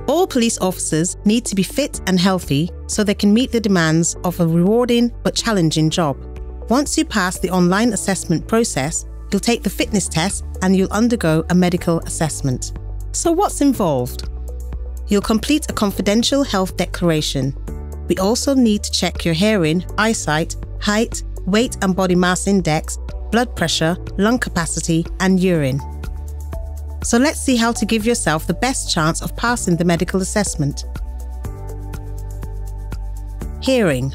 All police officers need to be fit and healthy so they can meet the demands of a rewarding but challenging job. Once you pass the online assessment process, you'll take the fitness test and you'll undergo a medical assessment. So what's involved? You'll complete a confidential health declaration. We also need to check your hearing, eyesight, height, weight and body mass index, blood pressure, lung capacity and urine. So let's see how to give yourself the best chance of passing the medical assessment. Hearing.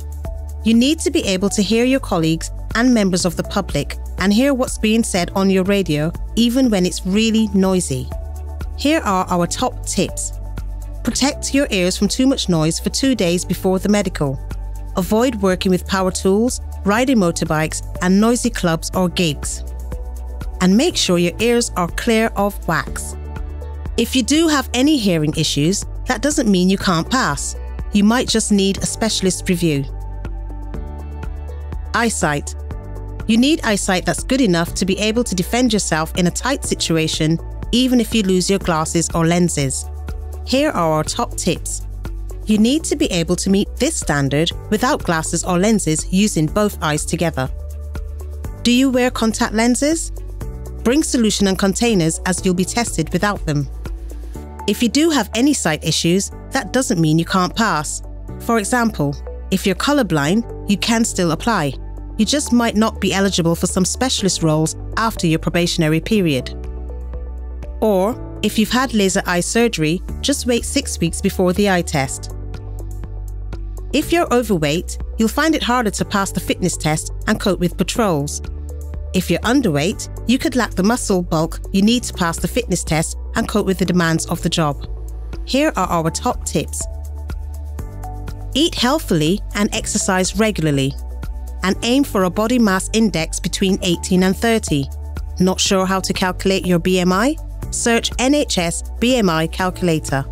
You need to be able to hear your colleagues and members of the public and hear what's being said on your radio even when it's really noisy. Here are our top tips. Protect your ears from too much noise for 2 days before the medical. Avoid working with power tools, riding motorbikes and noisy clubs or gigs. And make sure your ears are clear of wax. If you do have any hearing issues, that doesn't mean you can't pass. You might just need a specialist review. Eyesight. You need eyesight that's good enough to be able to defend yourself in a tight situation, even if you lose your glasses or lenses. Here are our top tips. You need to be able to meet this standard without glasses or lenses using both eyes together. Do you wear contact lenses? Bring solution and containers as you'll be tested without them. If you do have any sight issues, that doesn't mean you can't pass. For example, if you're colorblind, you can still apply. You just might not be eligible for some specialist roles after your probationary period. Or, if you've had laser eye surgery, just wait 6 weeks before the eye test. If you're overweight, you'll find it harder to pass the fitness test and cope with patrols. If you're underweight, you could lack the muscle bulk you need to pass the fitness test and cope with the demands of the job. Here are our top tips. Eat healthily and exercise regularly. And aim for a body mass index between 18 and 30. Not sure how to calculate your BMI? Search NHS BMI calculator.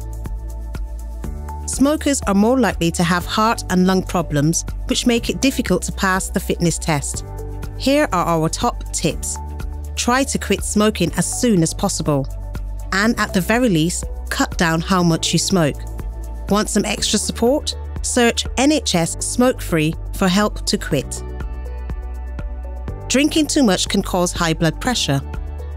Smokers are more likely to have heart and lung problems, which make it difficult to pass the fitness test. Here are our top tips. Try to quit smoking as soon as possible. And at the very least, cut down how much you smoke. Want some extra support? Search NHS Smoke Free for help to quit. Drinking too much can cause high blood pressure.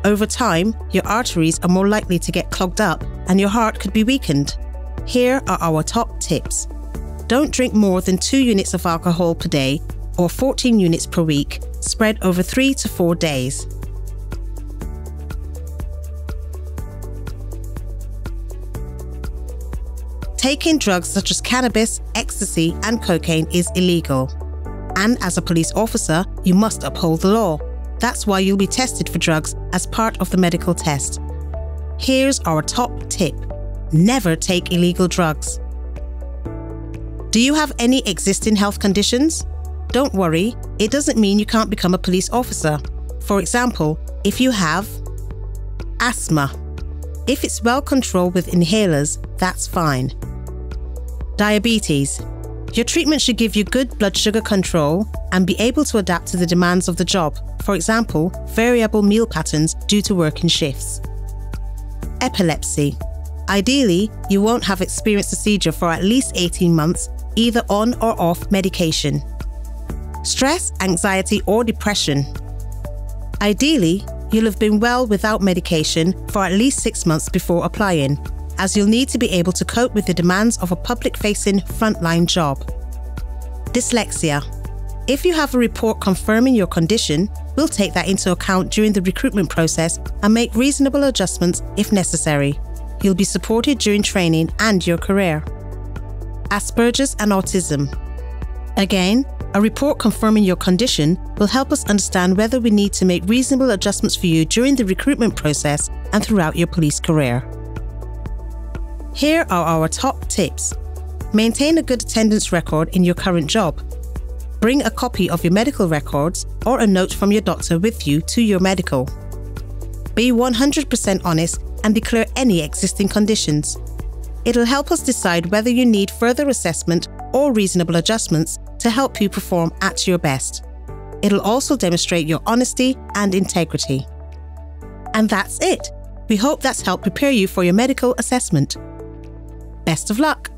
Over time, your arteries are more likely to get clogged up and your heart could be weakened. Here are our top tips. Don't drink more than 2 units of alcohol per day or 14 units per week, spread over 3 to 4 days. Taking drugs such as cannabis, ecstasy and cocaine is illegal. And as a police officer, you must uphold the law. That's why you'll be tested for drugs as part of the medical test. Here's our top tip. Never take illegal drugs. Do you have any existing health conditions? Don't worry, it doesn't mean you can't become a police officer. For example, if you have asthma. If it's well controlled with inhalers, that's fine. Diabetes. Your treatment should give you good blood sugar control and be able to adapt to the demands of the job. For example, variable meal patterns due to working shifts. Epilepsy. Ideally, you won't have experienced a seizure for at least 18 months, either on or off medication. Stress, anxiety or depression. Ideally, you'll have been well without medication for at least 6 months before applying, as you'll need to be able to cope with the demands of a public-facing frontline job. Dyslexia. If you have a report confirming your condition, we'll take that into account during the recruitment process and make reasonable adjustments if necessary. You'll be supported during training and your career. Asperger's and autism. Again, a report confirming your condition will help us understand whether we need to make reasonable adjustments for you during the recruitment process and throughout your police career. Here are our top tips. Maintain a good attendance record in your current job. Bring a copy of your medical records or a note from your doctor with you to your medical. Be 100% honest and declare any existing conditions. It'll help us decide whether you need further assessment or reasonable adjustments to help you perform at your best. It'll also demonstrate your honesty and integrity. And that's it. We hope that's helped prepare you for your medical assessment. Best of luck!